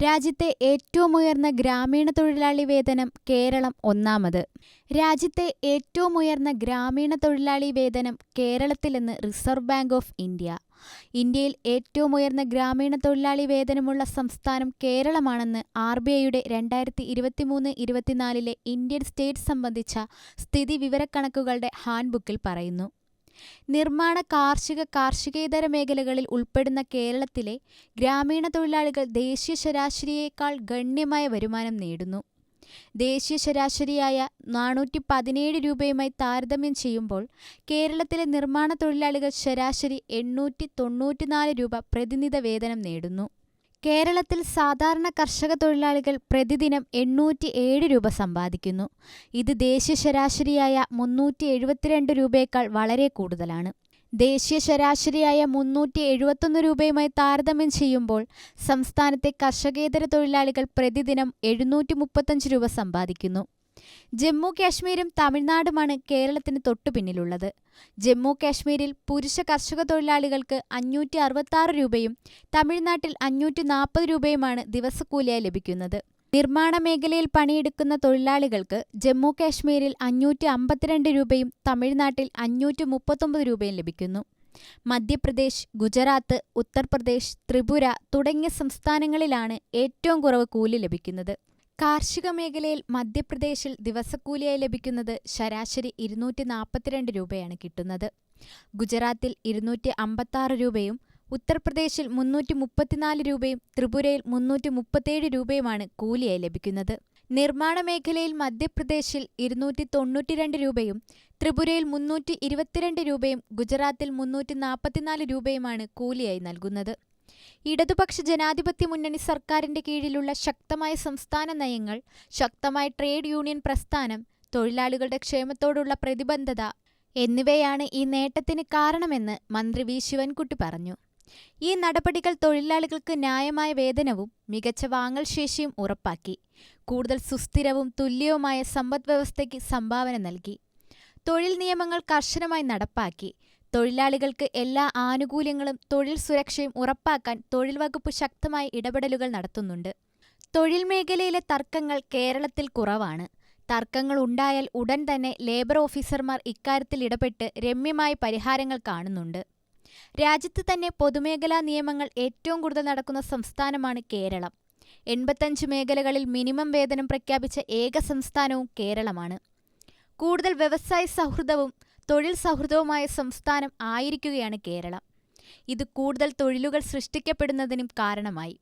രാജ്യത്തെ ഏറ്റവും ഉയർന്ന ഗ്രാമീണ തൊഴിലാളി വേതനം കേരളം ഒന്നാമത്. രാജ്യത്തെ ഏറ്റവും ഉയർന്ന ഗ്രാമീണ തൊഴിലാളി വേതനം കേരളത്തിലെന്ന് റിസർവ് ബാങ്ക് ഓഫ് ഇന്ത്യ. ഇന്ത്യയിൽ ഏറ്റവും ഉയർന്ന ഗ്രാമീണ തൊഴിലാളി വേതനമുള്ള സംസ്ഥാനം കേരളമാണെന്ന് RBIയുടെ 2023-24 ഇന്ത്യൻ സ്റ്റേറ്റ് സംബന്ധിച്ച സ്ഥിതിവിവരക്കണക്കുകളുടെ ഹാൻഡ്ബുക്കിൽ പറയുന്നു. നിർമ്മാണ, കാർഷികേതര മേഖലകളിൽ ഉൾപ്പെടുന്ന കേരളത്തിലെ ഗ്രാമീണ തൊഴിലാളികൾ ദേശീയ ശരാശരിയേക്കാൾ ഗണ്യമായ വരുമാനം നേടുന്നു. ദേശീയ ശരാശരിയായ 417 രൂപയുമായി താരതമ്യം ചെയ്യുമ്പോൾ കേരളത്തിലെ നിർമ്മാണ തൊഴിലാളികൾ ശരാശരി 894 രൂപ പ്രതിദിന വേതനം നേടുന്നു. കേരളത്തിൽ സാധാരണ കർഷക തൊഴിലാളികൾ പ്രതിദിനം 807 രൂപ സമ്പാദിക്കുന്നു. ഇത് ദേശീയ ശരാശരിയായ 372 രൂപയേക്കാൾ വളരെ കൂടുതലാണ്. ദേശീയ ശരാശരിയായ 371 രൂപയുമായി താരതമ്യം ചെയ്യുമ്പോൾ സംസ്ഥാനത്തെ കർഷകേതര തൊഴിലാളികൾ പ്രതിദിനം 735 രൂപ സമ്പാദിക്കുന്നു. ജമ്മു കാശ്മീരും തമിഴ്നാടുമാണ് കേരളത്തിന് തൊട്ടുപിന്നിലുള്ളത്. ജമ്മു കാശ്മീരിൽ പുരുഷ കർഷക തൊഴിലാളികൾക്ക് 566 രൂപയും തമിഴ്നാട്ടിൽ 540 രൂപയുമാണ് ദിവസക്കൂലിയായി ലഭിക്കുന്നത്. നിർമ്മാണ മേഖലയിൽ പണിയെടുക്കുന്ന തൊഴിലാളികൾക്ക് ജമ്മു കാശ്മീരിൽ 552 രൂപയും തമിഴ്നാട്ടിൽ 539 രൂപയും ലഭിക്കുന്നു. മധ്യപ്രദേശ്, ഗുജറാത്ത്, ഉത്തർപ്രദേശ്, ത്രിപുര തുടങ്ങിയ സംസ്ഥാനങ്ങളിലാണ് ഏറ്റവും കുറവ് കൂലി ലഭിക്കുന്നത്. കാർഷിക മേഖലയിൽ മധ്യപ്രദേശിൽ ദിവസക്കൂലിയായി ലഭിക്കുന്നത് ശരാശരി 242 രൂപയാണ് കിട്ടുന്നത്. ഗുജറാത്തിൽ 256 രൂപയും ഉത്തർപ്രദേശിൽ 334 രൂപയും ത്രിപുരയിൽ 337 രൂപയുമാണ് കൂലിയായി ലഭിക്കുന്നത്. നിർമ്മാണ മേഖലയിൽ മധ്യപ്രദേശിൽ 292 രൂപയും ത്രിപുരയിൽ 322 രൂപയും ഗുജറാത്തിൽ 344 രൂപയുമാണ് കൂലിയായി നൽകുന്നത്. ഇടതുപക്ഷ ജനാധിപത്യ മുന്നണി സർക്കാരിന്റെ കീഴിലുള്ള ശക്തമായ സംസ്ഥാന നയങ്ങൾ, ശക്തമായ ട്രേഡ് യൂണിയൻ പ്രസ്ഥാനം, തൊഴിലാളികളുടെ ക്ഷേമത്തോടുള്ള പ്രതിബദ്ധത എന്നിവയാണ് ഈ നേട്ടത്തിന് കാരണമെന്ന് മന്ത്രി വി. ശിവൻകുട്ടി പറഞ്ഞു. ഈ നടപടികൾ തൊഴിലാളികൾക്ക് ന്യായമായ വേതനവും മികച്ച വാങ്ങൽ ശേഷിയും ഉറപ്പാക്കി. കൂടുതൽ സുസ്ഥിരവും തുല്യവുമായ സമ്പദ്വ്യവസ്ഥയ്ക്ക് സംഭാവന നൽകി. തൊഴിൽ നിയമങ്ങൾ കർശനമായി നടപ്പാക്കി. തൊഴിലാളികൾക്ക് എല്ലാ ആനുകൂല്യങ്ങളും തൊഴിൽ സുരക്ഷയും ഉറപ്പാക്കാൻ തൊഴിൽ വകുപ്പ് ശക്തമായ ഇടപെടലുകൾ നടത്തുന്നുണ്ട്. തൊഴിൽ മേഖലയിലെ തർക്കങ്ങൾ കേരളത്തിൽ കുറവാണ്. തർക്കങ്ങൾ ഉണ്ടായാൽ ഉടൻ തന്നെ ലേബർ ഓഫീസർമാർ ഇക്കാര്യത്തിൽ ഇടപെട്ട് രമ്യമായ പരിഹാരങ്ങൾ കാണുന്നുണ്ട്. രാജ്യത്ത് തന്നെ പൊതുമേഖലാ നിയമങ്ങൾ ഏറ്റവും കൂടുതൽ നടക്കുന്ന സംസ്ഥാനമാണ് കേരളം. 85 മേഖലകളിൽ മിനിമം വേതനം പ്രഖ്യാപിച്ച ഏക സംസ്ഥാനവും കേരളമാണ്. കൂടുതൽ വ്യവസായ സൗഹൃദവും തൊഴിൽ സൗഹൃദവുമായ സംസ്ഥാനം ആയിരിക്കുകയാണ് കേരളം. ഇത് കൂടുതൽ തൊഴിലുകൾ സൃഷ്ടിക്കപ്പെടുന്നതിനും കാരണമായി.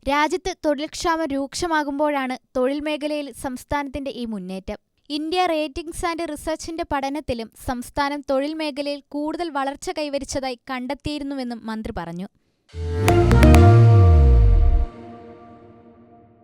രാജ്യത്ത് തൊഴിൽക്ഷാമം രൂക്ഷമാകുമ്പോഴാണ് തൊഴിൽ മേഖലയിൽ സംസ്ഥാനത്തിന്റെ ഈ മുന്നേറ്റം. ഇന്ത്യ റേറ്റിംഗ്സ് ആൻഡ് റിസർച്ചിന്റെ പഠനത്തിലും സംസ്ഥാനം തൊഴിൽ മേഖലയിൽ കൂടുതൽ വളർച്ച കൈവരിച്ചതായി കണ്ടെത്തിയിരുന്നുവെന്നും മന്ത്രി പറഞ്ഞു.